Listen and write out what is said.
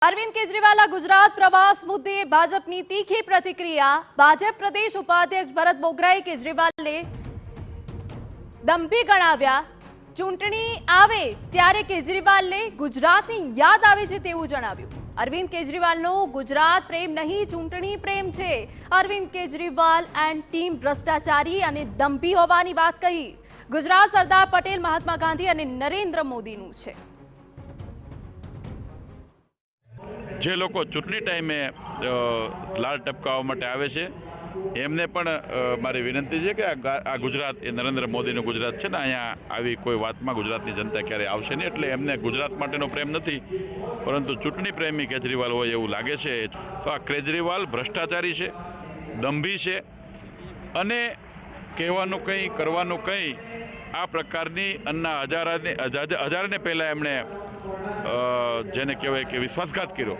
અરવિંદ કેજરીવાલના ગુજરાત પ્રવાસ મુદ્દે ભાજપની તીખી પ્રતિક્રિયા। ભાજપ પ્રદેશ ઉપાધ્યક્ષ ભરત બોગરાએ કેજરીવાલને દંભી ગણાવ્યા। ચૂંટણી આવે ત્યારે કેજરીવાલને ગુજરાતની યાદ આવે છે તેવું જણાવ્યું। અરવિંદ કેજરીવાલનો ગુજરાત પ્રેમ નહીં, ચૂંટણી પ્રેમ છે। અરવિંદ કેજરીવાલ એન્ડ ટીમ ભ્રષ્ટાચારી અને દંભી હોવાની વાત કહી। ગુજરાત સરદાર પટેલ, મહાત્મા ગાંધી અને નરેન્દ્ર મોદીનું છે। જે લોકો ચૂંટણી ટાઈમે લાલ ટપકાવવા માટે આવે છે એમને પણ મારી વિનંતી છે કે આ ગુજરાત એ નરેન્દ્ર મોદીનું ગુજરાત છે ને, અહીંયા આવી કોઈ વાતમાં ગુજરાતની જનતા ક્યારેય આવશે નહીં। એટલે એમને ગુજરાત માટેનો પ્રેમ નથી, પરંતુ ચૂંટણી પ્રેમી કેજરીવાલ હોય એવું લાગે છે। તો આ કેજરીવાલ ભ્રષ્ટાચારી છે, દંભી છે અને કહેવાનું કંઈ કરવાનું કંઈ, આ પ્રકારની હજારને પહેલાં એમણે જેને કહેવાય કે વિશ્વાસઘાત કર્યો